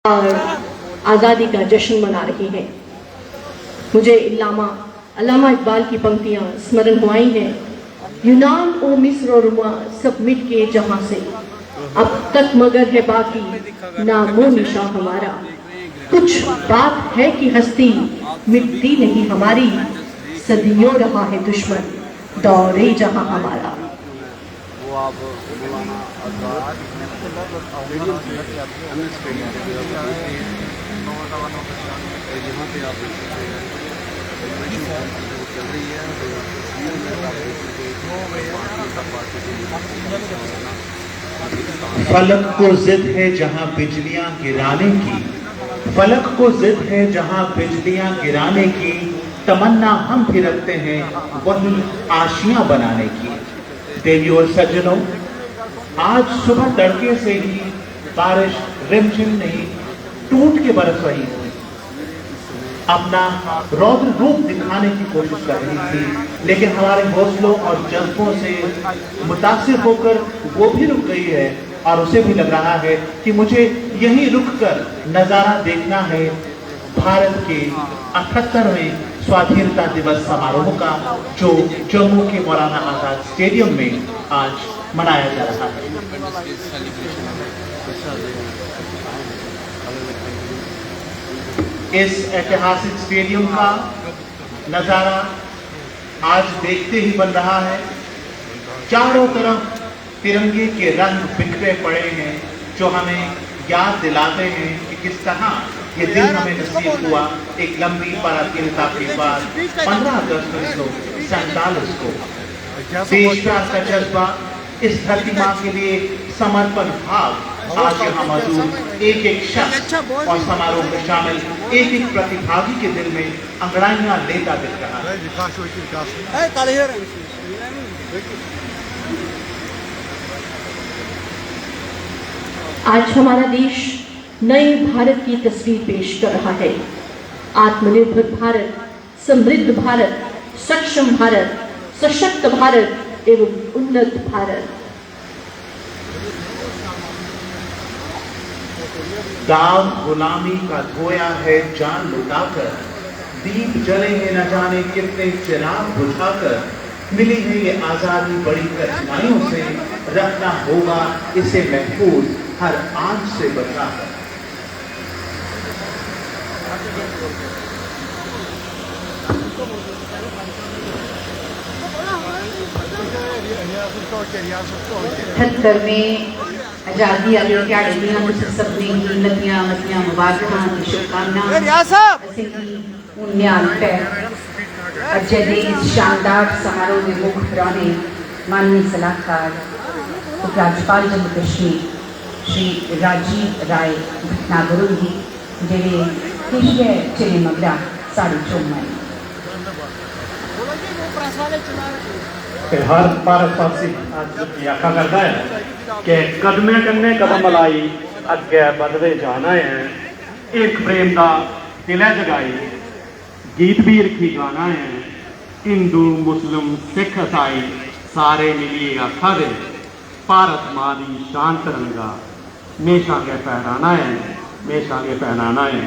और आज़ादी का जश्न मना रही हैं। मुझे अल्लामा इकबाल की पंक्तियाँ स्मरण हुई हैं। यूनान ओ मिस्र और रुमा सब मिट के जहाँ से, अब तक मगर है बाकी नामो निशा हमारा। कुछ बात है कि हस्ती मिटती नहीं हमारी, सदियों रहा है दुश्मन दौरे जहाँ हमारा। फलक को जिद है जहां बिजलियां गिराने की, फलक को जिद है जहां बिजलियां गिराने की, तमन्ना हम भी रखते हैं वही आशियां बनाने की। देवियों और सज्जनों, आज सुबह तड़के से ही बारिश रिमझिम नहीं टूट के बरस रही थी, अपना रौद्र रूप दिखाने की कोशिश कर रही थी, लेकिन हमारे हौसलों और जज्बों से मुतासिर होकर वो भी रुक गई है और उसे भी लग रहा है कि मुझे यहीं रुककर नजारा देखना है भारत के 78वें स्वाधीनता दिवस समारोह का, जो जम्मू के मौलाना आजाद स्टेडियम में आज मनाया जा रहा है। इस ऐतिहासिक स्टेडियम का नजारा आज देखते ही बन रहा है। चारों तरफ तिरंगे के रंग बिखरे पड़े हैं, जो हमें याद दिलाते हैं कि किस तरह ये दिन हमें नसीब हुआ एक लंबी पराधीनता के बाद 15 अगस्त 1947 को। देश प्यार का जज्बा, इस धरती माँ के लिए समर्पण भाव आज यहाँ मौजूद एक एक शख्स और समारोह में शामिल एक एक प्रतिभागी के दिल में अंगड़ाइयां लेता दिख रहा है। आज हमारा देश नए भारत की तस्वीर पेश कर रहा है। आत्मनिर्भर भारत, समृद्ध भारत, सक्षम भारत, सशक्त भारत एवं उन्नत भारत। दाव गुलामी का धोया है जान लुटाकर, दीप जले हैं न जाने कितने चिराग बुझाकर, मिली है ये आजादी बड़ी कठिनाइयों से, रखना होगा इसे महफूज हर आंच से बचाकर। में आजादी आली ध्याड़े दियां तुसीं सभनें गी लगियां मतियां मुबारकां ते शुभकामनां। असीं हुण निहाल पै अज्जै दे इस शानदार समारोह दे मुख परौने माननीय सलाहकार उपराज्यपाल जम्मू कश्मीर श्री राजीव राय भटनागर होंदी, जेह्ड़े किश गै चिरें मगरा साढ़े चोन आए। हर भारतवासी अज आखा करता है कि कदमे कन्ने कदम लाई अगे बधते जाना है, एक प्रेम का दिल जगाई गीत भी रखी गाना है, हिंदू मुस्लिम सिख ईसाई सारे मिलिए आखा दे, भारत माँ की शान तिरंगा हमेशा के फहराना है, हमेशा के फहराना है।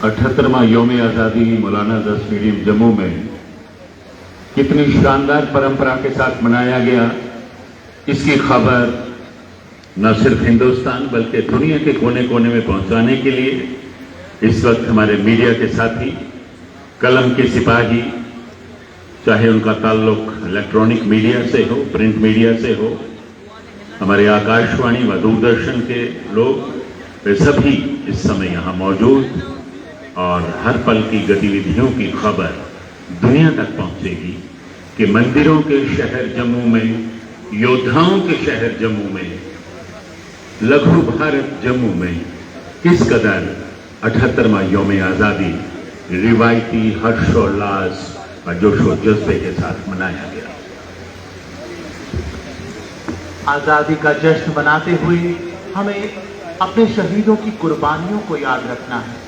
78वां यौम आज़ादी मौलाना आज़ाद स्टेडियम जम्मू में कितनी शानदार परंपरा के साथ मनाया गया, इसकी खबर न सिर्फ हिंदुस्तान बल्कि दुनिया के कोने कोने में पहुंचाने के लिए इस वक्त हमारे मीडिया के साथी, कलम के सिपाही, चाहे उनका ताल्लुक इलेक्ट्रॉनिक मीडिया से हो, प्रिंट मीडिया से हो, हमारे आकाशवाणी व दूरदर्शन के लोग, वे सभी इस समय यहाँ मौजूद और हर पल की गतिविधियों की खबर दुनिया तक पहुंचेगी कि मंदिरों के शहर जम्मू में, योद्धाओं के शहर जम्मू में, लघु भारत जम्मू में किस कदर 78वां यौम आज़ादी रिवायती हर्षोल्लास और जोशो जज्बे के साथ मनाया गया। आजादी का जश्न मनाते हुए हमें अपने शहीदों की कुर्बानियों को याद रखना है।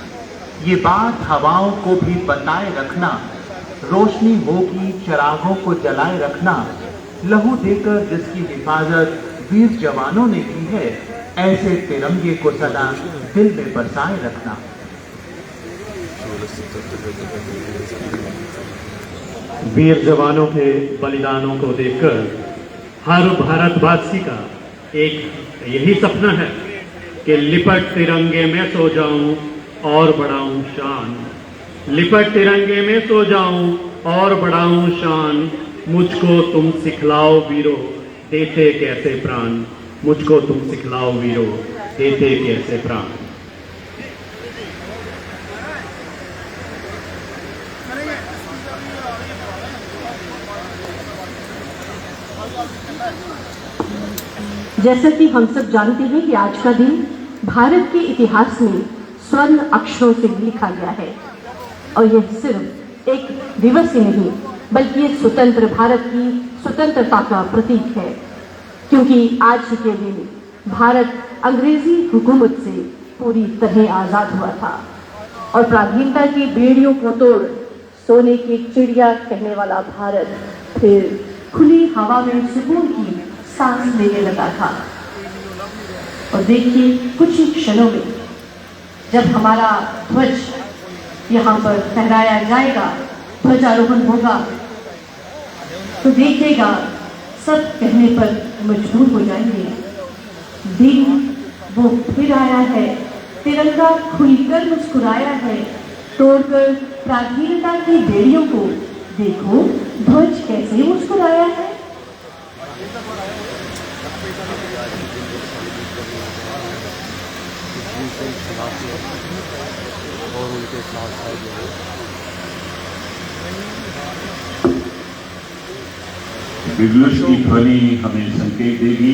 ये बात हवाओं को भी बताए रखना, रोशनी होगी चिरागों को जलाए रखना, लहू देकर जिसकी हिफाजत वीर जवानों ने की है, ऐसे तिरंगे को सदा दिल में बसाए रखना। वीर जवानों के बलिदानों को देखकर हर भारतवासी का एक यही सपना है कि लिपट तिरंगे में सो जाऊं और बढ़ाऊं शान। लिपट तिरंगे में सो जाऊं और बढ़ाऊं शान। मुझको तुम सिखलाओ वीरो देते कैसे प्राण। मुझको तुम सिखलाओ वीरो देते कैसे प्राण। जैसा कि हम सब जानते हैं कि आज का दिन भारत के इतिहास में स्वर्ण अक्षरों से लिखा गया है और यह सिर्फ एक दिवस ही नहीं बल्कि ये स्वतंत्र भारत की स्वतंत्रता का प्रतीक है, क्योंकि आज ही के दिन भारत अंग्रेजी हुकूमत से पूरी तरह आज़ाद हुआ था और पराधीनता की बेड़ियों को तोड़ सोने की चिड़िया कहने वाला भारत फिर खुली हवा में सुकून की सांस लेने लगा था। और देखिए कुछ ही क्षणों में जब हमारा ध्वज यहाँ पर फहराया जाएगा, ध्वजारोहण होगा, तो देखिएगा सब कहने पर मजबूर हो जाएंगे, दिन वो फिर आया है, तिरंगा खुलकर मुस्कुराया है, तोड़कर पराधीनता की बेड़ियों को देखो ध्वज कैसे मुस्कुराया है। और उनके साथ साथ जो है बिगलुश की ध्वनि हमें संकेत देगी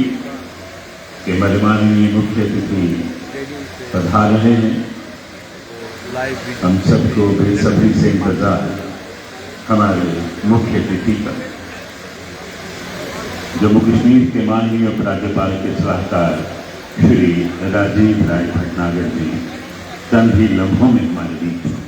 कि माननीय मुख्य अतिथि पधार रहे हैं। हम सबको बेसब्री से इंतजार हमारे मुख्य अतिथि का। जम्मू कश्मीर के माननीय उपराज्यपाल के सलाहकार श्री राजीव राय भटनागर जी चंद ही लम्हों में हमारे बीच होंगे।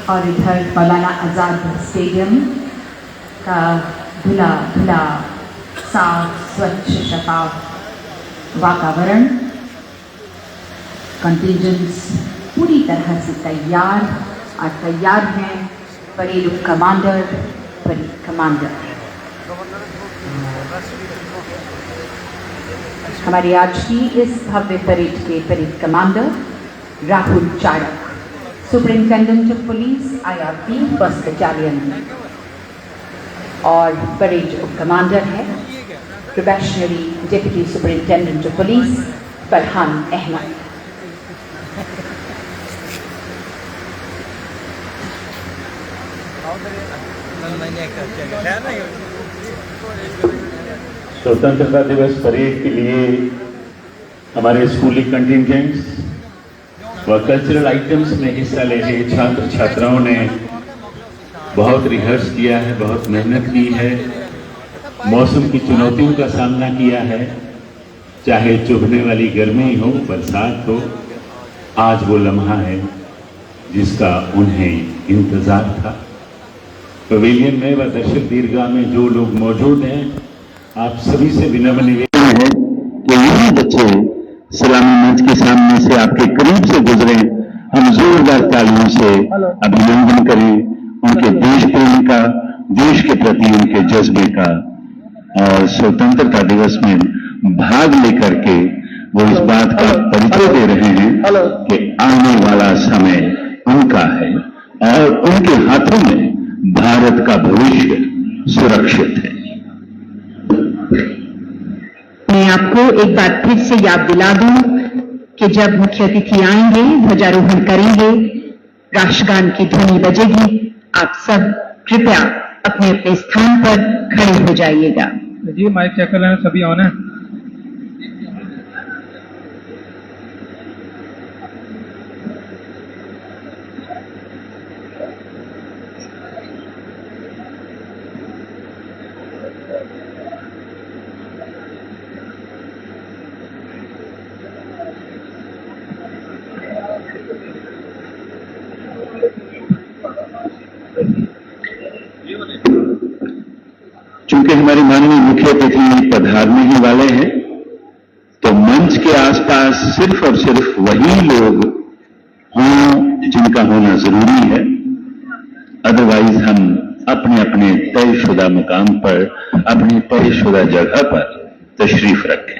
और इधर मौलाना आज़ाद स्टेडियम का धुला धुला साफ स्वच्छ शफाफ वातावरण, कंटिजेंट्स पूरी तरह से तैयार हैं। परेड कमांडर हमारी आज की इस भव्य परेड के parade commander Rahul Chadak, superintendent of police IRP 1st battalion, और परेड कमांडर है probationary deputy superintendent of police Farhan Ahmed. स्वतंत्रता दिवस परेड के लिए हमारे स्कूली कंटिजेंट्स व कल्चरल आइटम्स में हिस्सा ले रहे छात्र छात्राओं ने बहुत रिहर्स किया है, बहुत मेहनत की है, मौसम की चुनौतियों का सामना किया है, चाहे चुभने वाली गर्मी हो, बरसात हो। आज वो लम्हा है जिसका उन्हें इंतजार था। पवेलियन में व दर्शक दीर्घा में जो लोग मौजूद हैं, आप सभी से विनम्र निवेदन है कि यही बच्चे सलामी मंच के सामने से आपके करीब से गुजरे, हम जोरदार तालियों से अभिनंदन करें उनके देश प्रेम का, देश के प्रति उनके जज्बे का, और स्वतंत्रता दिवस में भाग लेकर के वो इस बात का परिचय दे रहे हैं कि आने वाला समय उनका है और उनके हाथों में भारत का भविष्य सुरक्षित है। मैं आपको एक बार फिर से याद दिला दूं कि जब मुख्य अतिथि आएंगे, ध्वजारोहण करेंगे, राष्ट्रगान की ध्वनि बजेगी, आप सब कृपया अपने अपने स्थान पर खड़े हो जाइएगा। जी माइक चेक कर लेना, सभी ऑन है। हमारे माननीय मुख्य अतिथि पधारने ही वाले हैं, तो मंच के आसपास सिर्फ और सिर्फ वही लोग हों जिनका होना जरूरी है। अदरवाइज हम अपने अपने तयशुदा मुकाम पर, अपनी तयशुदा जगह पर तशरीफ रखें।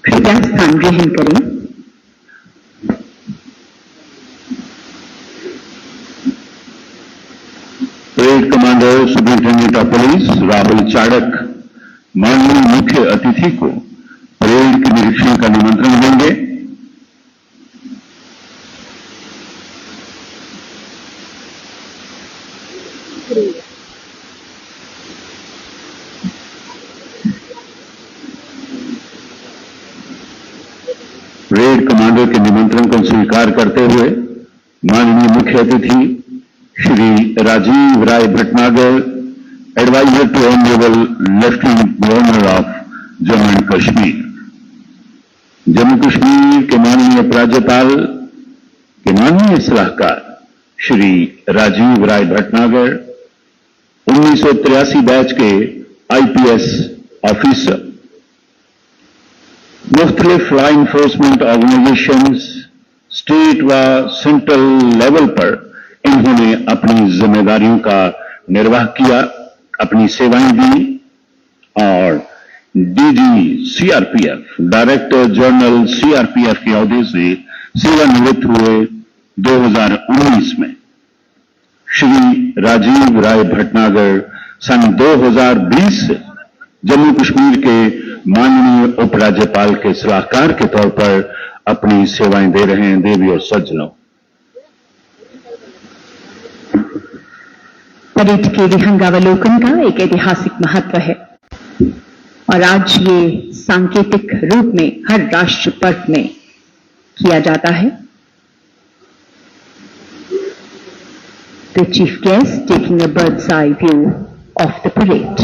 कृपया स्थान ग्रहण करें। Parade commander superintendent of police Rahul Chadak माननीय मुख्य अतिथि को परेड के निरीक्षण का निमंत्रण देंगे। परेड कमांडर के निमंत्रण को स्वीकार करते हुए माननीय मुख्य अतिथि Shri Rajiv Rai Bhatnagar, adviser to honourable lieutenant governor of Jammu and Kashmir, Jammu Kashmir के माननीय उपराज्यपाल के माननीय सलाहकार श्री राजीव राय भटनागर, 1983 बैच के आईपीएस ऑफिसर, मुख्तलिफ लॉ इन्फोर्समेंट ऑर्गेनाइजेशंस स्टेट व सेंट्रल लेवल पर इन्होंने अपनी जिम्मेदारियों का निर्वाह किया, अपनी सेवाएं दी और DG CRPF, director general CRPF के ओहदे से सेवानिवृत्त हुए 2019 में। श्री राजीव राय भटनागर सन 2020 से जम्मू कश्मीर के माननीय उपराज्यपाल के सलाहकार के तौर पर अपनी सेवाएं दे रहे हैं। देवी और सज्जनों, परेड के विहंगावलोकन का एक ऐतिहासिक महत्व है और आज ये सांकेतिक रूप में हर राष्ट्र पर्व में किया जाता है। The chief guest taking a bird's eye view of the parade.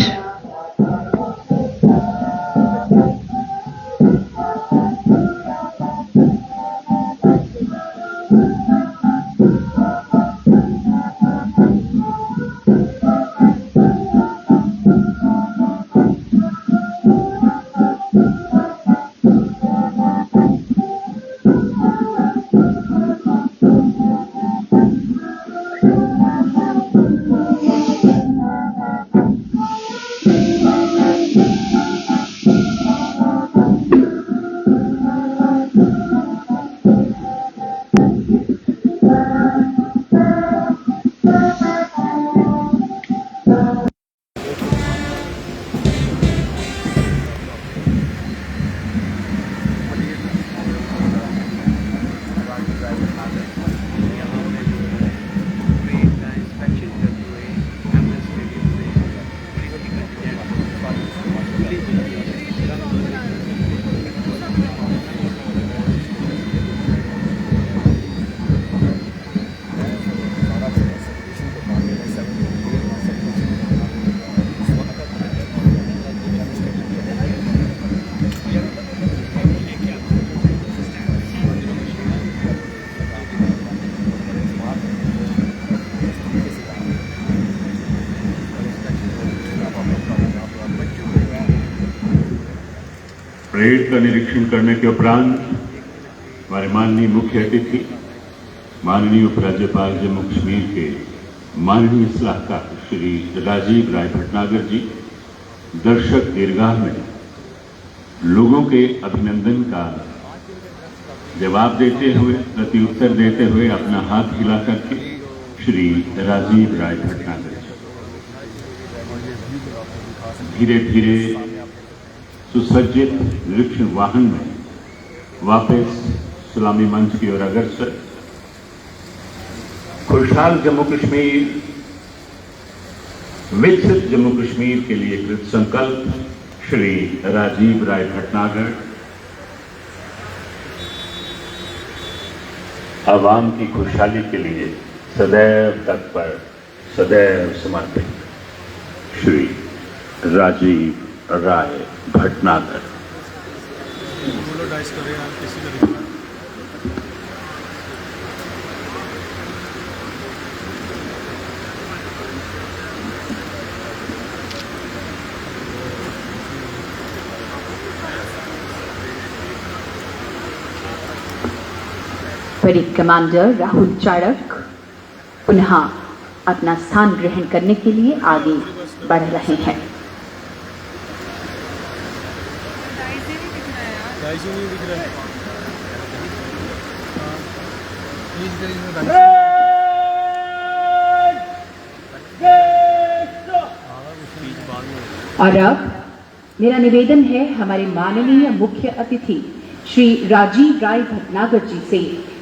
Parade का निरीक्षण करने के उपरांत हमारे माननीय मुख्य अतिथि माननीय उपराज्यपाल जम्मू कश्मीर के माननीय सलाहकार श्री राजीव राय भटनागर जी दर्शक दीर्घाह में लोगों के अभिनंदन का जवाब देते हुए प्रत्युत्तर देते हुए अपना हाथ हिला करके श्री राजीव राय भटनागर धीरे धीरे सुसज्जित निरीक्षण वाहन में वापस सलामी मंच की ओर अग्रसर। खुशहाल जम्मू कश्मीर, विकसित जम्मू कश्मीर के लिए कृत संकल्प श्री राजीव राय भटनागर आवाम की खुशहाली के लिए सदैव तत्पर, सदैव समर्पित श्री राजीव राय भटनागर। परेड कमांडर राहुल चाड़क पुनः अपना स्थान ग्रहण करने के लिए आगे बढ़ रहे हैं। और अब मेरा निवेदन है हमारे माननीय मुख्य अतिथि श्री राजीव राय भटनागर जी से,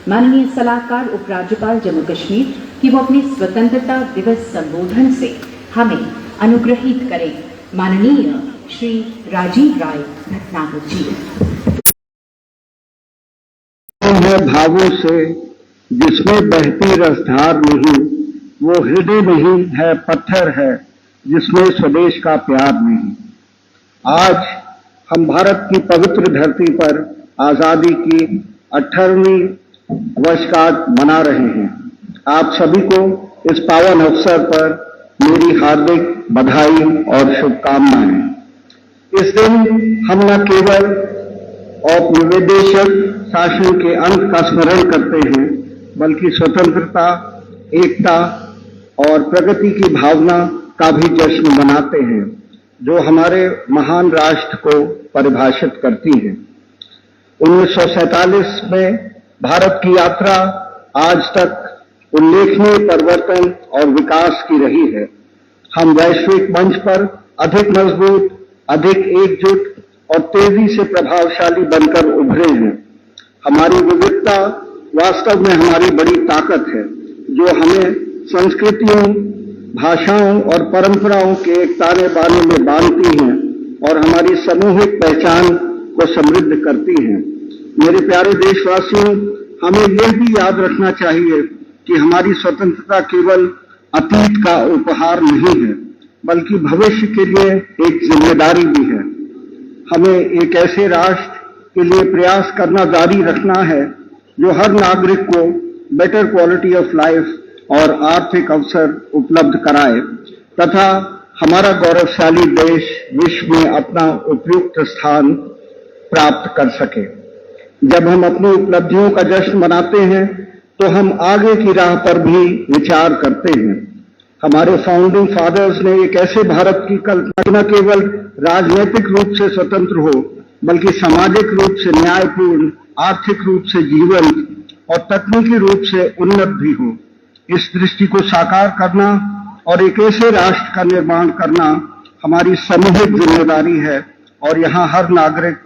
माननीय सलाहकार उपराज्यपाल जम्मू कश्मीर, कि वो अपने स्वतंत्रता दिवस संबोधन से हमें अनुग्रहित करें। माननीय श्री राजीव राय भटनागर जी। भावों से जिसमें बहती रसधार नहीं, वो हृदय नहीं है, पत्थर है जिसमें स्वदेश का प्यार नहीं। आज हम भारत की पवित्र धरती पर आजादी की 18वीं वर्षगांठ मना रहे हैं। आप सभी को इस पावन अवसर पर मेरी हार्दिक बधाई और शुभकामनाएं। इस दिन हम न केवल औपनिवेशिक शासन के अंत का स्मरण करते हैं, बल्कि स्वतंत्रता, एकता और प्रगति की भावना का भी जश्न मनाते हैं, जो हमारे महान राष्ट्र को परिभाषित करती है। 1947 में भारत की यात्रा आज तक उल्लेखनीय परिवर्तन और विकास की रही है। हम वैश्विक मंच पर अधिक मजबूत, अधिक एकजुट और तेजी से प्रभावशाली बनकर उभरे हैं। हमारी विविधता वास्तव में हमारी बड़ी ताकत है, जो हमें संस्कृतियों, भाषाओं और परंपराओं के एक ताने बाने में बांधती हैं और हमारी सामूहिक पहचान को समृद्ध करती हैं। मेरे प्यारे देशवासियों, हमें यह भी याद रखना चाहिए कि हमारी स्वतंत्रता केवल अतीत का उपहार नहीं है, बल्कि भविष्य के लिए एक जिम्मेदारी भी है। हमें एक ऐसे राष्ट्र के लिए प्रयास करना जारी रखना है जो हर नागरिक को बेटर क्वालिटी ऑफ लाइफ और आर्थिक अवसर उपलब्ध कराए तथा हमारा गौरवशाली देश विश्व में अपना उपयुक्त स्थान प्राप्त कर सके। जब हम अपनी उपलब्धियों का जश्न मनाते हैं तो हम आगे की राह पर भी विचार करते हैं। हमारे फाउंडिंग फादर्स ने एक ऐसे भारत की कल्पना न केवल राजनीतिक रूप से स्वतंत्र हो बल्कि सामाजिक रूप से न्यायपूर्ण, आर्थिक रूप से जीवंत और तकनीकी रूप से उन्नत भी हो। इस दृष्टि को साकार करना और एक ऐसे राष्ट्र का निर्माण करना हमारी सामूहिक जिम्मेदारी है और यहाँ हर नागरिक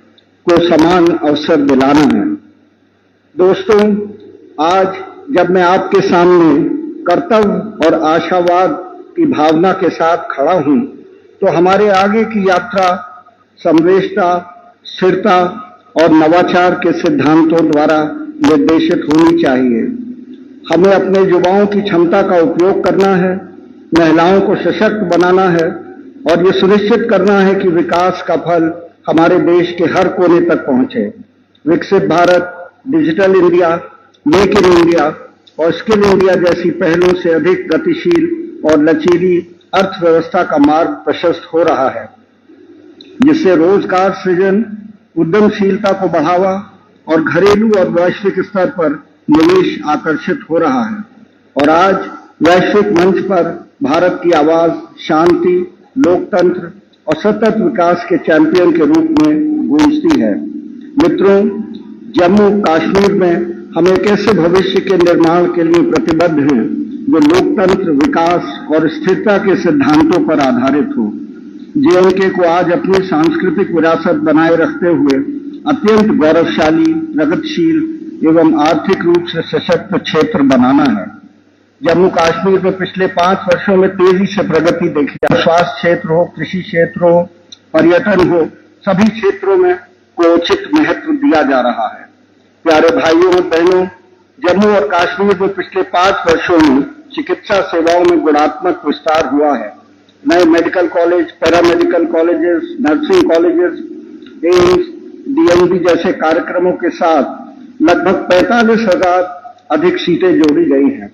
को समान अवसर दिलाना है। दोस्तों, आज जब मैं आपके सामने कर्तव्य और आशावाद की भावना के साथ खड़ा हूं, तो हमारे आगे की यात्रा समवेशता, स्थिरता और नवाचार के सिद्धांतों द्वारा निर्देशित होनी चाहिए। हमें अपने युवाओं की क्षमता का उपयोग करना है, महिलाओं को सशक्त बनाना है और ये सुनिश्चित करना है कि विकास का फल हमारे देश के हर कोने तक पहुंचे। विकसित Bharat, digital India, make in India और स्किल इंडिया जैसी पहलों से अधिक गतिशील और लचीली अर्थव्यवस्था का मार्ग प्रशस्त हो रहा है, जिससे रोजगार सृजन, उद्यमशीलता को बढ़ावा और घरेलू और वैश्विक स्तर पर निवेश आकर्षित हो रहा है। और आज वैश्विक मंच पर भारत की आवाज शांति, लोकतंत्र और सतत विकास के चैंपियन के रूप में गूंजती है। मित्रों, जम्मू कश्मीर में हम एक ऐसे भविष्य के निर्माण के लिए प्रतिबद्ध हैं जो लोकतंत्र, विकास और स्थिरता के सिद्धांतों पर आधारित हो। जेएनके को आज अपनी सांस्कृतिक विरासत बनाए रखते हुए अत्यंत गौरवशाली, प्रगतिशील एवं आर्थिक रूप से सशक्त क्षेत्र बनाना है। जम्मू कश्मीर में पिछले 5 वर्षों में तेजी से प्रगति देखी है। स्वास्थ्य क्षेत्र हो, कृषि क्षेत्र हो, पर्यटन हो, सभी क्षेत्रों में को उचित महत्व दिया जा रहा है। प्यारे भाइयों और बहनों, जम्मू और कश्मीर में पिछले 5 वर्षों में चिकित्सा सेवाओं में गुणात्मक विस्तार हुआ है। नए medical college, paramedical colleges, nursing colleges, AIIMS, DMB जैसे कार्यक्रमों के साथ लगभग 45,000 अधिक सीटें जोड़ी गई हैं।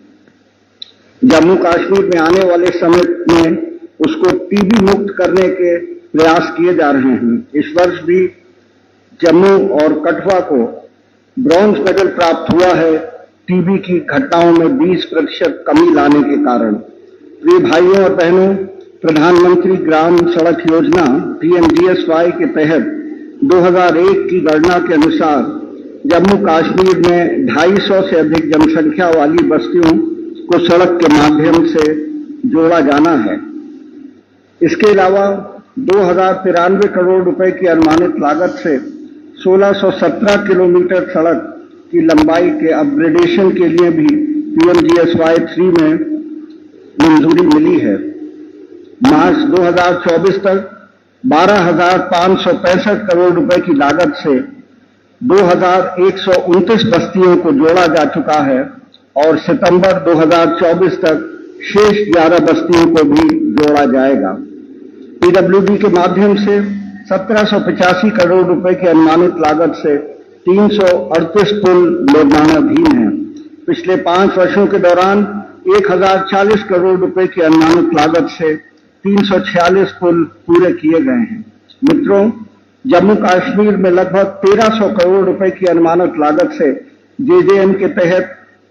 जम्मू कश्मीर में आने वाले समय में उसको टीबी मुक्त करने के प्रयास किए जा रहे हैं। इस वर्ष भी जम्मू और कठुआ को ब्रॉन्ज मेडल प्राप्त हुआ है टीबी की घटनाओं में 20% कमी लाने के कारण। प्रिय भाइयों और बहनों, प्रधानमंत्री ग्राम सड़क योजना PMGSY के तहत 2001 की गणना के अनुसार जम्मू कश्मीर में 250 से अधिक जनसंख्या वाली बस्तियों को सड़क के माध्यम से जोड़ा जाना है। इसके अलावा 2093 करोड़ रुपए की अनुमानित लागत से 1617 किलोमीटर सड़क की लंबाई के अपग्रेडेशन के लिए भी PMGSY 3 में मंजूरी मिली है। मार्च 2024 तक 12,565 करोड़ रुपए की लागत से 2,129 बस्तियों को जोड़ा जा चुका है और सितंबर 2024 तक शेष 11 बस्तियों को भी जोड़ा जाएगा। PWD के माध्यम से 1785 करोड़ रुपए की अनुमानित लागत से 338 पुल निर्माणाधीन हैं। पिछले 5 वर्षों के दौरान 1040 करोड़ रुपए की अनुमानित लागत से 346 पुल पूरे किए गए हैं। मित्रों, जम्मू कश्मीर में लगभग 1300 करोड़ रुपए की अनुमानित लागत से JJM के तहत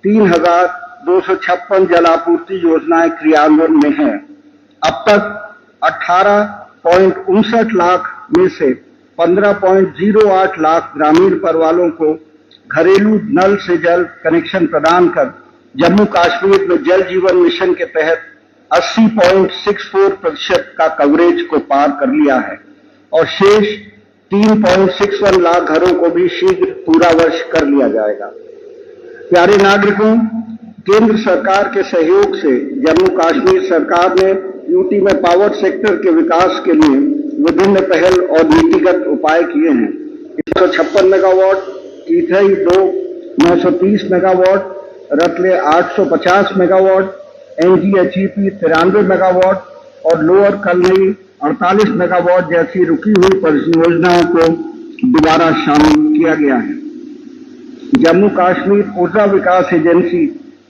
3,256 जलापूर्ति योजनाएं क्रियान्वयन में हैं। अब तक 18.59 लाख में से 15.08 लाख ग्रामीण परिवारों को घरेलू नल से जल कनेक्शन प्रदान कर जम्मू कश्मीर में जल जीवन मिशन के तहत 80.64% का कवरेज को पार कर लिया है और शेष 3.61 लाख घरों को भी शीघ्र पूरा वर्ष कर लिया जाएगा। प्यारे नागरिकों, केंद्र सरकार के सहयोग से जम्मू कश्मीर सरकार ने यूटी में पावर सेक्टर के विकास के लिए विभिन्न पहल और नीतिगत उपाय किए हैं। 156 megawatt, Kirthai 2 930 megawatt, Ratle 850 megawatt, NGHEP 93 megawatt और लोअर कलनई 48 मेगावाट जैसी रुकी हुई परियोजनाओं को दोबारा शामिल किया गया है। जम्मू कश्मीर ऊर्जा विकास एजेंसी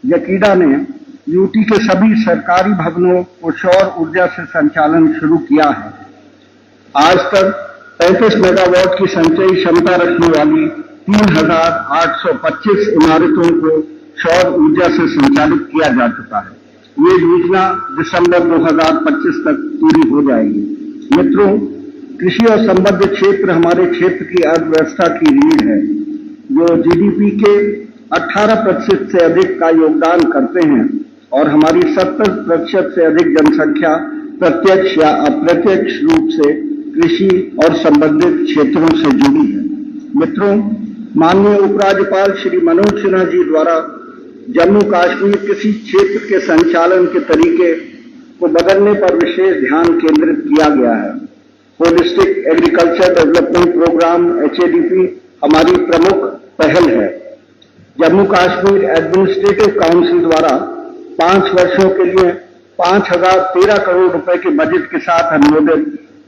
यकीडा ने यूटी के सभी सरकारी भवनों को सौर ऊर्जा से संचालन शुरू किया है। आज तक 35 मेगावाट की संचयी क्षमता रखने वाली 3,825 इमारतों को सौर ऊर्जा से संचालित किया जा चुका है। ये योजना दिसंबर 2025 तक पूरी हो जाएगी। मित्रों, कृषि और संबद्ध क्षेत्र हमारे क्षेत्र की अर्थव्यवस्था की रीढ़ है, जो जीडीपी के 18% से अधिक का योगदान करते हैं और हमारी 70% से अधिक जनसंख्या प्रत्यक्ष या अप्रत्यक्ष रूप से कृषि और संबंधित क्षेत्रों से जुड़ी है। मित्रों, माननीय उपराज्यपाल श्री मनोज सिन्हा जी द्वारा जम्मू कश्मीर कृषि क्षेत्र के संचालन के तरीके को बदलने पर विशेष ध्यान केंद्रित किया गया है। Holistic agriculture development programme HADP हमारी प्रमुख पहल है। जम्मू कश्मीर एडमिनिस्ट्रेटिव काउंसिल द्वारा 5 वर्षों के लिए 5,013 करोड़ रुपए के बजट के साथ अनुमोदित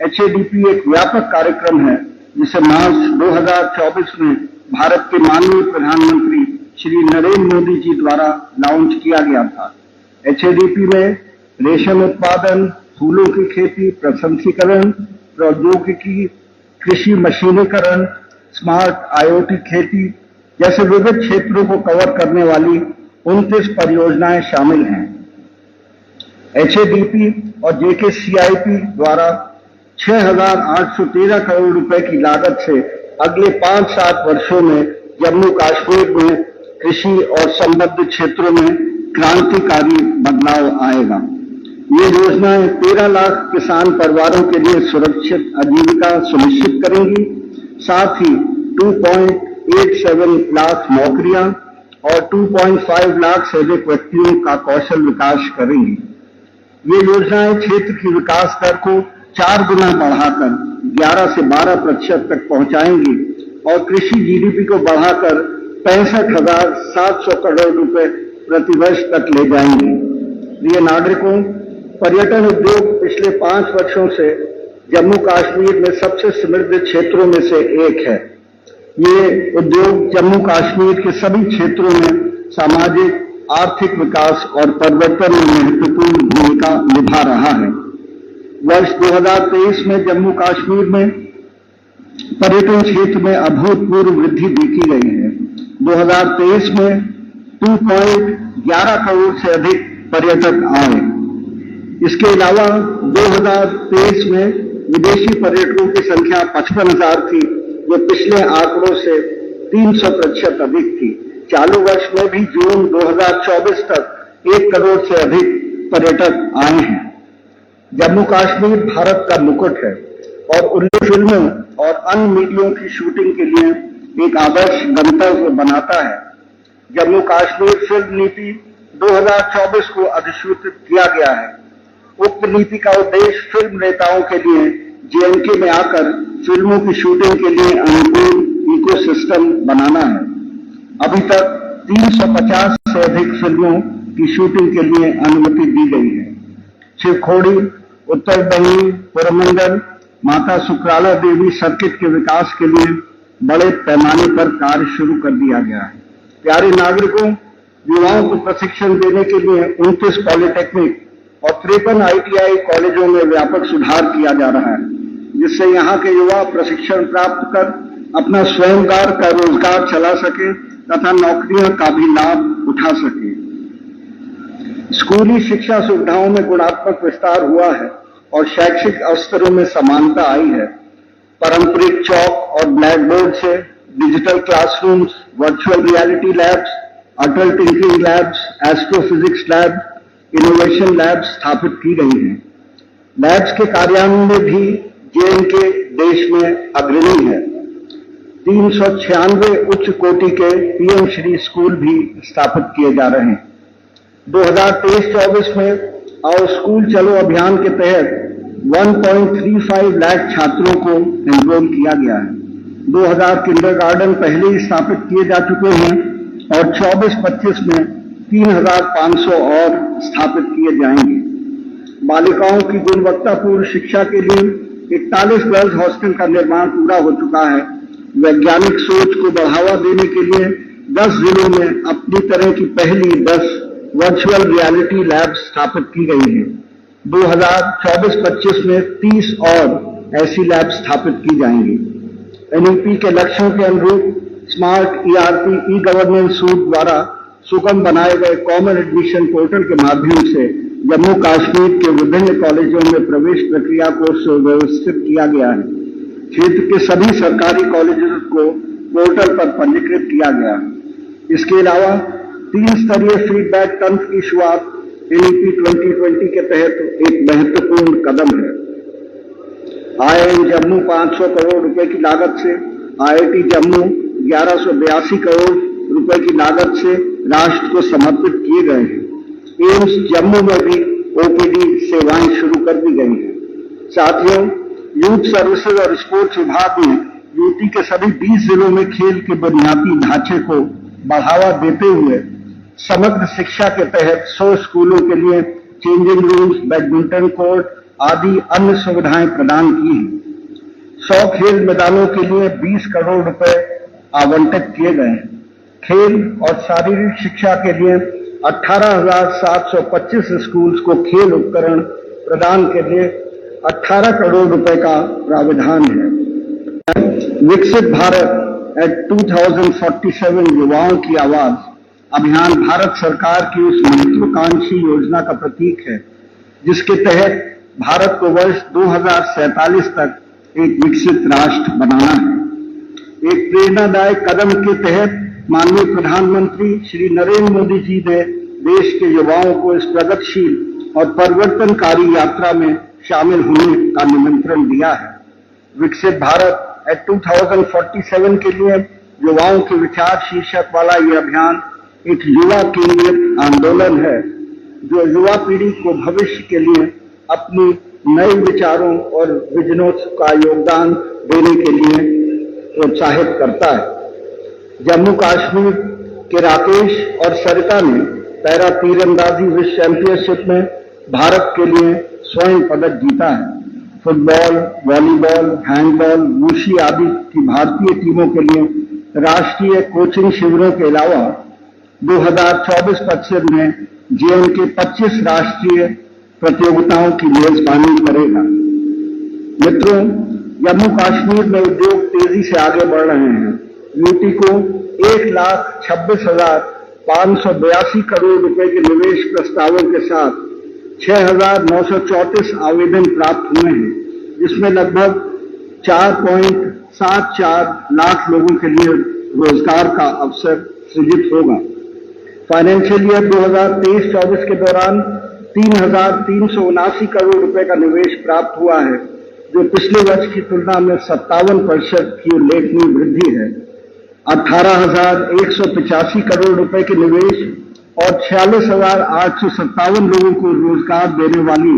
HADP एक व्यापक कार्यक्रम है, जिसे मार्च 2024 में भारत के माननीय प्रधानमंत्री श्री नरेंद्र मोदी जी द्वारा लॉन्च किया गया था। HADP में रेशम उत्पादन, फूलों की खेती, प्रसंस्करण, प्रौद्योगिकी, कृषि मशीनीकरण, स्मार्ट IoT खेती जैसे विविध क्षेत्रों को कवर करने वाली 29 परियोजनाएं शामिल हैं। HADP और JKCIP द्वारा 6,813 करोड़ रुपए की लागत से अगले 5-7 वर्षों में जम्मू कश्मीर में कृषि और संबद्ध क्षेत्रों में क्रांतिकारी बदलाव आएगा। ये योजनाएं 13 लाख किसान परिवारों के लिए सुरक्षित आजीविका सुनिश्चित करेंगी, साथ ही 2.87 लाख नौकरियां और 2.5 लाख से अधिक व्यक्तियों का कौशल विकास करेंगी। ये योजनाएं क्षेत्र की विकास दर को 4 गुना बढ़ाकर 11 से 12% तक पहुंचाएंगी और कृषि जीडीपी को बढ़ाकर 65,700 करोड़ रुपए प्रतिवर्ष तक ले जाएंगी। प्रिय नागरिकों, पर्यटन उद्योग पिछले 5 वर्षों से जम्मू कश्मीर में सबसे समृद्ध क्षेत्रों में से एक है। ये उद्योग जम्मू कश्मीर के सभी क्षेत्रों में सामाजिक, आर्थिक विकास और परिवर्तन में महत्वपूर्ण भूमिका निभा रहा है। वर्ष 2023 में जम्मू कश्मीर में पर्यटन क्षेत्र में अभूतपूर्व वृद्धि देखी गई है। 2023 में 2.11 करोड़ से अधिक पर्यटक आए। इसके अलावा 2023 में विदेशी पर्यटकों की संख्या 55,000 थी, जो पिछले आंकड़ों से 300% अधिक थी। चालू वर्ष में भी जून 2024 तक 1 करोड़ से अधिक पर्यटक आए हैं। जम्मू कश्मीर भारत का मुकुट है और उल्लू फिल्मों और अन्य मीडियो की शूटिंग के लिए एक आदर्श गंतव्य बनाता है। जम्मू कश्मीर फिल्म नीति 2024 को अधिसूचित किया गया है। उक्त नीति का उद्देश्य फिल्म नेताओं के लिए JNK में आकर फिल्मों की शूटिंग के लिए अनुकूल इकोसिस्टम बनाना है। अभी तक 350 से अधिक फिल्मों की शूटिंग के लिए अनुमति दी गई है। शिवखोड़ी, उत्तर बंगी, पुरमंडल, माता सुकराला देवी सर्किट के विकास के लिए बड़े पैमाने पर कार्य शुरू कर दिया गया है। प्यारे नागरिकों, युवाओं को प्रशिक्षण देने के लिए 29 पॉलिटेक्निक और 53 ITI कॉलेजों में व्यापक सुधार किया जा रहा है, जिससे यहाँ के युवा प्रशिक्षण प्राप्त कर अपना स्वयंगार का रोजगार चला सके तथा नौकरियों का भी लाभ उठा सके। स्कूली शिक्षा सुविधाओं में गुणात्मक विस्तार हुआ है और शैक्षिक अवसरों में समानता आई है। पारंपरिक चौक और ब्लैक बोर्ड से digital classrooms, virtual reality labs, Atal tinkering labs, astrophysics lab, innovation labs स्थापित की गई हैं। लैब्स के कार्यान्वयन में भी JNK देश में अग्रणी है। 396 उच्च कोटि के PM श्री स्कूल भी स्थापित किए जा रहे हैं। 2023-24 में आओ स्कूल चलो अभियान के तहत 1.35 लाख छात्रों को एनरोल किया गया है। 2000 किंडरगार्टन पहले ही स्थापित किए जा चुके हैं और 24-25 में 3,500 और स्थापित किए जाएंगे। बालिकाओं की गुणवत्तापूर्ण शिक्षा के लिए 41 गर्ल्स हॉस्टल का निर्माण पूरा हो चुका है। वैज्ञानिक सोच को बढ़ावा देने के लिए 10 जिलों में अपनी तरह की पहली 10 वर्चुअल रियलिटी लैब स्थापित की गई हैं। 2024-25 में 30 और ऐसी लैब स्थापित की जाएंगी। एनईपी के लक्ष्यों के अनुरूप smart ERP e governance suit द्वारा सुगम बनाए गए कॉमन एडमिशन पोर्टल के माध्यम से जम्मू कश्मीर के विभिन्न कॉलेजों में प्रवेश प्रक्रिया को सुव्यवस्थित किया गया है। क्षेत्र के सभी सरकारी कॉलेजों को पोर्टल पर पंजीकृत किया गया है। इसके अलावा 3 स्तरीय फीडबैक तंत्र की शुरुआत एनईपी 2020 के तहत एक महत्वपूर्ण कदम है। IIM जम्मू 500 करोड़ रुपए की लागत से, IIT जम्मू 1182 करोड़ रुपए की लागत से राष्ट्र को समर्पित किए गए हैं। एम्स जम्मू में भी ओपीडी सेवाएं शुरू कर दी गई हैं। साथियों, यूथ सर्विसेज और स्पोर्ट्स विभाग ने यूटी के सभी 20 जिलों में खेल के बुनियादी ढांचे को बढ़ावा देते हुए समग्र शिक्षा के तहत 100 स्कूलों के लिए चेंजिंग रूम्स, बैडमिंटन कोर्ट आदि अन्य सुविधाएं प्रदान की हैं। 100 खेल मैदानों के लिए 20 करोड़ रुपए आवंटित किए गए हैं। खेल और शारीरिक शिक्षा के लिए 18,725 स्कूल्स को खेल उपकरण प्रदान के लिए 18 करोड़ रुपए का प्रावधान है। विकसित भारत एट 2047 युवाओं की आवाज अभियान भारत सरकार की उस महत्वाकांक्षी योजना का प्रतीक है जिसके तहत भारत को वर्ष 2047 तक एक विकसित राष्ट्र बनाना है। एक प्रेरणादायक कदम के तहत माननीय प्रधानमंत्री श्री नरेंद्र मोदी जी ने देश के युवाओं को इस प्रगतिशील और परिवर्तनकारी यात्रा में शामिल होने का निमंत्रण दिया है। विकसित भारत एट 2047 के लिए युवाओं के विचार शीर्षक वाला यह अभियान एक युवा केंद्रित आंदोलन है जो युवा पीढ़ी को भविष्य के लिए अपनी नए विचारों और विजनों का योगदान देने के लिए प्रोत्साहित करता है। जम्मू कश्मीर के राकेश और सरिता ने पैरा तीरंदाजी विश्व चैंपियनशिप में भारत के लिए स्वर्ण पदक जीता है। फुटबॉल, वॉलीबॉल, हैंडबॉल, वुशी आदि की भारतीय टीमों के लिए राष्ट्रीय कोचिंग शिविरों के अलावा 2024-25 में जेएनके 25 राष्ट्रीय प्रतियोगिताओं की मेजबानी करेगा। मित्रों, जम्मू कश्मीर में उद्योग तेजी से आगे बढ़ रहे हैं। यूटी को 1,26,582 करोड़ रुपए के निवेश प्रस्तावों के साथ 6,934 आवेदन प्राप्त हुए हैं, जिसमें लगभग 4.74 लाख लोगों के लिए रोजगार का अवसर सृजित होगा। फाइनेंशियल ईयर 2023-24 के दौरान 3,379 करोड़ रुपए का निवेश प्राप्त हुआ है, जो पिछले वर्ष की तुलना में 57% की उल्लेखनीय वृद्धि है। 18,185 करोड़ रुपए के निवेश और 46,857 लोगों को रोजगार देने वाली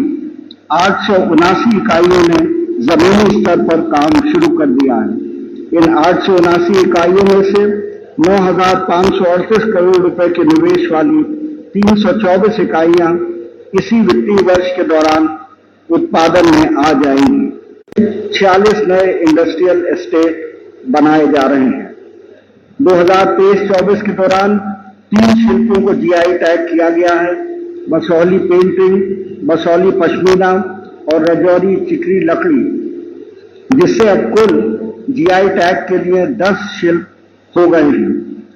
879 इकाइयों ने जमीनी स्तर पर काम शुरू कर दिया है। इन 879 इकाइयों में से 9,538 करोड़ रुपए के निवेश वाली 324 इकाइयां इसी वित्तीय वर्ष के दौरान उत्पादन में आ जाएंगी। 46 नए इंडस्ट्रियल एस्टेट बनाए जा रहे हैं। 2023-24 के दौरान 3 शिल्पों को जीआई टैग किया गया है: बसौली पेंटिंग, बसौली पश्मीना और रजौरी चिकरी लकड़ी, जिससे अब कुल जीआई टैग के लिए 10 शिल्प हो गए हैं।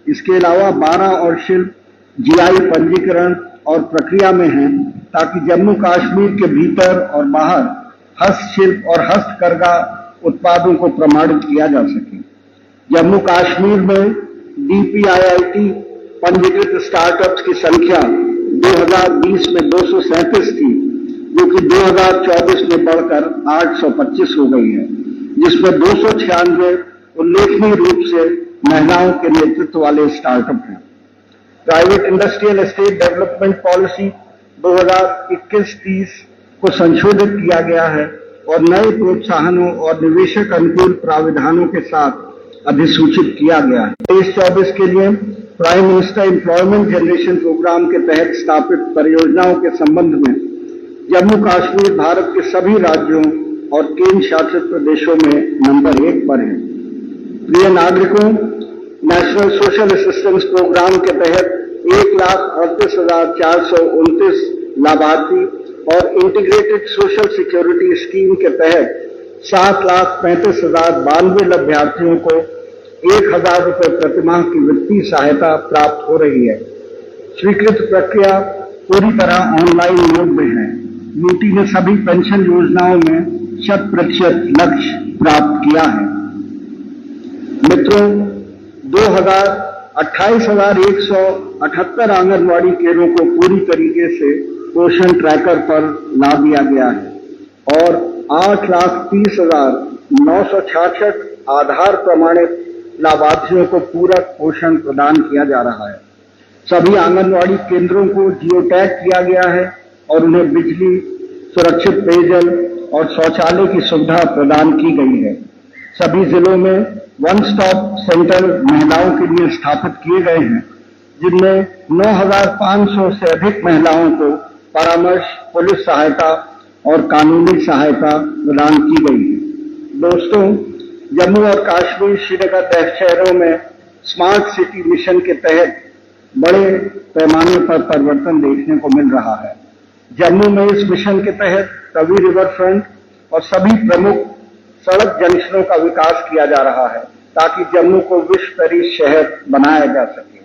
इसके अलावा 12 और शिल्प जीआई पंजीकरण और प्रक्रिया में हैं, ताकि जम्मू कश्मीर के भीतर और बाहर हस्तशिल्प और हस्तकरघा उत्पादों को प्रमाणित किया जा सके। जम्मू कश्मीर में डीपीआईआईटी पंजीकृत स्टार्टअप्स की संख्या 2020 में 237 थी, जो कि 2024 में बढ़कर 825 हो गई है, जिसमें 296 उल्लेखनीय रूप से महिलाओं के नेतृत्व वाले स्टार्टअप हैं। Private industrial estate development policy 2021-30 को संशोधित किया गया है और नए प्रोत्साहनों और निवेशक अनुकूल प्राविधानों के साथ अधिसूचित किया गया है। 23-24 के लिए prime minister employment generation programme के तहत स्थापित परियोजनाओं के संबंध में जम्मू कश्मीर भारत के सभी राज्यों और केंद्र शासित प्रदेशों में नंबर 1 पर है। प्रिय नागरिकों, नेशनल सोशल असिस्टेंस प्रोग्राम के तहत 1,38,429 लाभार्थी और इंटीग्रेटेड सोशल सिक्योरिटी स्कीम के तहत 7,35,092 लाभार्थियों को 1,000 रुपये प्रतिमाह की वित्तीय सहायता प्राप्त हो रही है। स्वीकृत प्रक्रिया पूरी तरह ऑनलाइन मोड में है। यूटी ने सभी पेंशन योजनाओं में 100% लक्ष्य प्राप्त किया है। मित्रों, 28,178 आंगनवाड़ी केंद्रों को पूरी तरीके से पोषण ट्रैकर पर ला दिया गया है और 8,30,966 आधार प्रमाणित लाभार्थियों को पूरक पोषण प्रदान किया जा रहा है। सभी आंगनवाड़ी केंद्रों को जियो टैग किया गया है और उन्हें बिजली, सुरक्षित पेयजल और शौचालय की सुविधा प्रदान की गई है। सभी जिलों में वन स्टॉप सेंटर महिलाओं के लिए स्थापित किए गए हैं, जिनमें 9,500 से अधिक महिलाओं को परामर्श, पुलिस सहायता और कानूनी सहायता प्रदान की गई है। दोस्तों, जम्मू और कश्मीर, श्रीनगर जैसे शहरों में स्मार्ट सिटी मिशन के तहत बड़े पैमाने पर परिवर्तन देखने को मिल रहा है। जम्मू में इस मिशन के तहत तवी रिवर फ्रंट और सभी प्रमुख सड़क जंक्शनों का विकास किया जा रहा है ताकि जम्मू को विश्व स्तरीय शहर बनाया जा सके।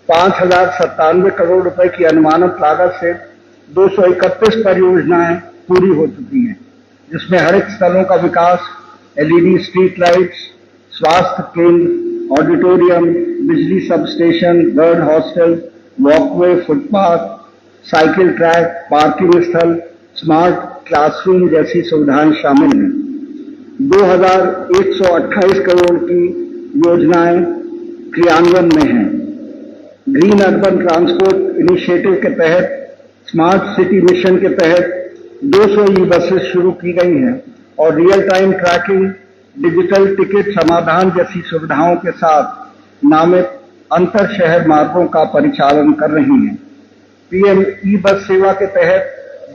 5,097 करोड़ रुपए की अनुमानित लागत से 231 परियोजनाएं पूरी हो चुकी हैं, जिसमें हरित स्थलों का विकास, एलईडी स्ट्रीट लाइट्स, स्वास्थ्य केंद्र, ऑडिटोरियम, बिजली sub station, girl hostel, walkway, footpath, cycle track, parking स्थल, स्मार्ट क्लासरूम जैसी सुविधाएं शामिल हैं। 2,128 करोड़ की योजनाएं क्रियान्वयन में हैं। ग्रीन अर्बन ट्रांसपोर्ट इनिशिएटिव के तहत स्मार्ट सिटी मिशन के तहत 200 ई बसेस शुरू की गई हैं और real time tracking, digital ticket समाधान जैसी सुविधाओं के साथ नामित अंतर शहर मार्गों का परिचालन कर रही हैं। पीएम ई बस सेवा के तहत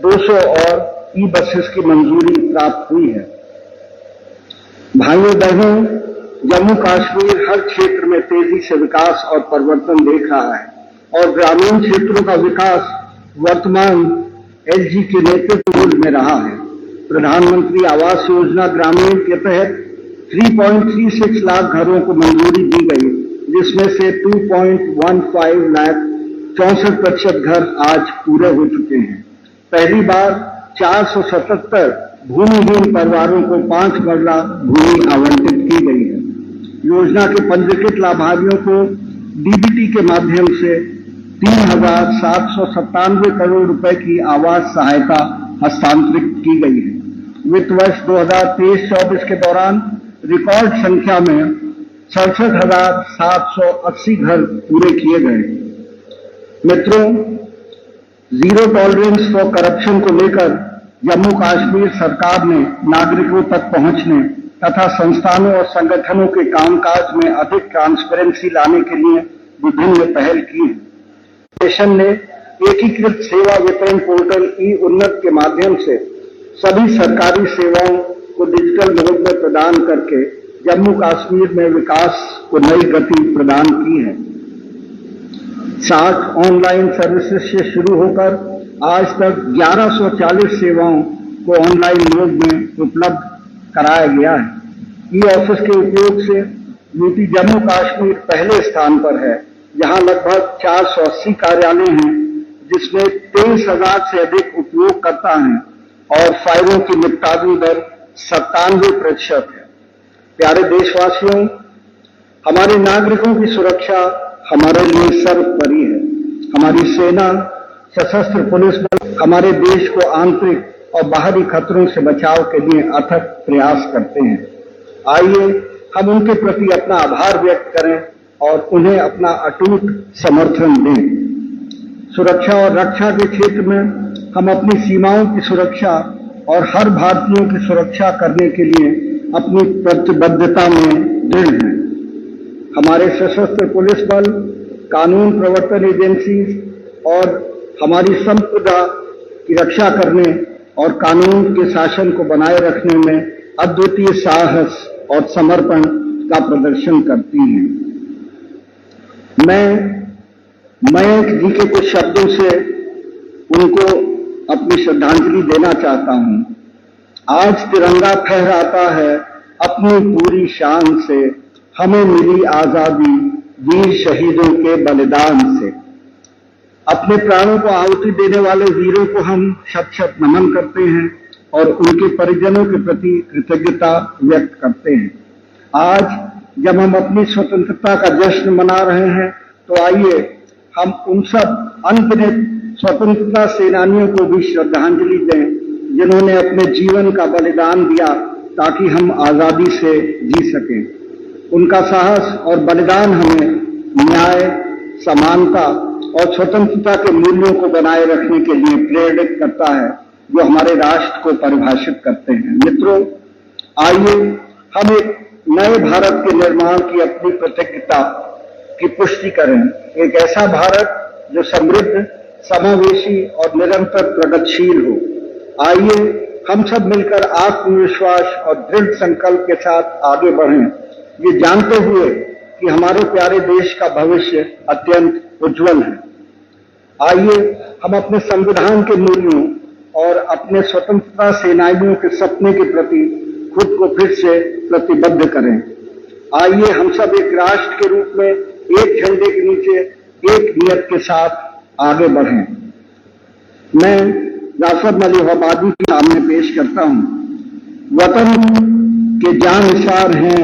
200 और ई बसेस की मंजूरी प्राप्त हुई है। भाइयों बहनों, जम्मू कश्मीर हर क्षेत्र में तेजी से विकास और परिवर्तन देख रहा है और ग्रामीण क्षेत्रों का विकास वर्तमान एलजी के नेतृत्व में रहा है। प्रधानमंत्री आवास योजना ग्रामीण के तहत 3.36 लाख घरों को मंजूरी दी गई, जिसमें से 2.15 लाख 64% घर आज पूरे हो चुके हैं। पहली बार 477 भूमिहीन परिवारों को 5 मरला भूमि आवंटित की गई है। योजना के पंजीकृत लाभार्थियों को डीबीटी के माध्यम से 3,797 करोड़ रुपए की आवास सहायता हस्तांतरित की गई है। वित्त वर्ष 2023-24 के दौरान रिकॉर्ड संख्या में 67,780 घर पूरे किए गए। मित्रों, जीरो टॉलरेंस फॉर करप्शन को लेकर जम्मू कश्मीर सरकार ने नागरिकों तक पहुंचने तथा संस्थानों और संगठनों के कामकाज में अधिक ट्रांसपेरेंसी लाने के लिए विभिन्न पहल की है। मिशन ने एकीकृत सेवा वितरण पोर्टल ई-उन्नत के माध्यम से सभी सरकारी सेवाओं को डिजिटल मोड में प्रदान करके जम्मू कश्मीर में विकास को नई गति प्रदान की है। 60 ऑनलाइन सर्विसेज से शुरू होकर आज तक 1140 सेवाओं को ऑनलाइन मोड में उपलब्ध कराया गया है। ई ऑफिस के उपयोग से यूटी जम्मू कश्मीर पहले स्थान पर है, जहां लगभग 480 कार्यालय हैं, जिसमें 23,000 से अधिक उपयोगकर्ता हैं और फाइलों की निपटान दर 97% है। प्यारे देशवासियों, हमारे नागरिकों की सुरक्षा हमारे लिए सर्वोपरि है। हमारी सेना, सशस्त्र पुलिस बल हमारे देश को आंतरिक और बाहरी खतरों से बचाव के लिए अथक प्रयास करते हैं। आइए हम उनके प्रति अपना आभार व्यक्त करें और उन्हें अपना अटूट समर्थन दें। सुरक्षा और रक्षा के क्षेत्र में हम अपनी सीमाओं की सुरक्षा और हर भारतीयों की सुरक्षा करने के लिए अपनी प्रतिबद्धता में दृढ़ हैं। हमारे सशस्त्र पुलिस बल, कानून प्रवर्तन एजेंसी और हमारी संप्रदा की रक्षा करने और कानून के शासन को बनाए रखने में अद्वितीय साहस और समर्पण का प्रदर्शन करती हैं। मैं मयंक जी के कुछ शब्दों से उनको अपनी श्रद्धांजलि देना चाहता हूं। आज तिरंगा फहराता है अपनी पूरी शान से, हमें मिली आजादी वीर शहीदों के बलिदान से। अपने प्राणों को आहुति देने वाले वीरों को हम शत शत नमन करते हैं और उनके परिजनों के प्रति कृतज्ञता व्यक्त करते हैं। आज जब हम अपनी स्वतंत्रता का जश्न मना रहे हैं, तो आइए हम उन सब अनगिनत स्वतंत्रता सेनानियों को भी श्रद्धांजलि दें जिन्होंने अपने जीवन का बलिदान दिया ताकि हम आजादी से जी सकें। उनका साहस और बलिदान हमें न्याय, समानता और स्वतंत्रता के मूल्यों को बनाए रखने के लिए प्रेरित करता है, जो हमारे राष्ट्र को परिभाषित करते हैं। मित्रों, आइए हम एक नए भारत के निर्माण की अपनी प्रतिज्ञा की पुष्टि करें। एक ऐसा भारत जो समृद्ध, समावेशी और निरंतर प्रगतिशील हो। आइए हम सब मिलकर आत्मविश्वास और दृढ़ संकल्प के साथ आगे बढ़ें, ये जानते हुए कि हमारे प्यारे देश का भविष्य अत्यंत उज्जवल है। आइए हम अपने संविधान के मूल्यों और अपने स्वतंत्रता सेनानियों के सपने के प्रति खुद को फिर से प्रतिबद्ध करें। आइए हम सब एक राष्ट्र के रूप में एक झंडे के नीचे एक नियत के साथ आगे बढ़ें। मैं जाफर मलिहाबादी के सामने पेश करता हूं। वतन के जानसार हैं,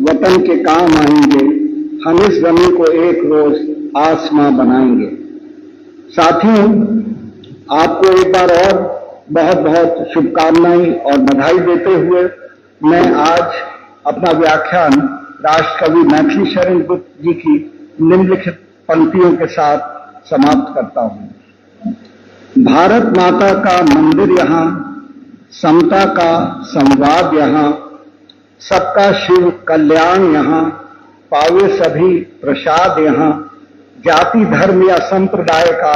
वतन के काम आएंगे, हम इस जमीन को एक रोज आसमां बनाएंगे। साथियों, आपको एक बार और बहुत बहुत शुभकामनाएं और बधाई देते हुए मैं आज अपना व्याख्यान राष्ट्रकवि मैथिली शरण गुप्त जी की निम्नलिखित पंक्तियों के साथ समाप्त करता हूं। भारत माता का मंदिर यहाँ, समता का संवाद यहाँ, सबका शिव कल्याण यहाँ, पावे सभी प्रसाद यहाँ, जाति धर्म या संप्रदाय का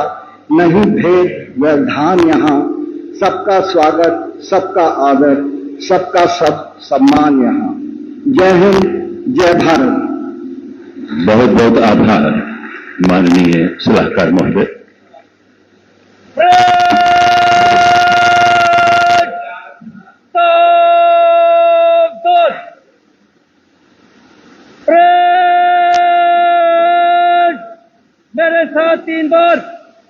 नहीं भेद व्यवधान यहाँ, सबका स्वागत, सबका आदर, सबका सब सम्मान यहाँ। जय हिंद, जय भारत। बहुत बहुत आभार माननीय सलाहकार महोदय। मेरे साथ 3 बार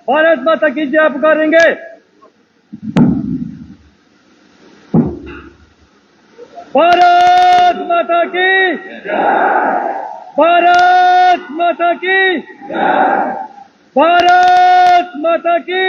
भारत माता की जय पुकारेंगे। भारत माता की, भारत माता की, भारत माता की।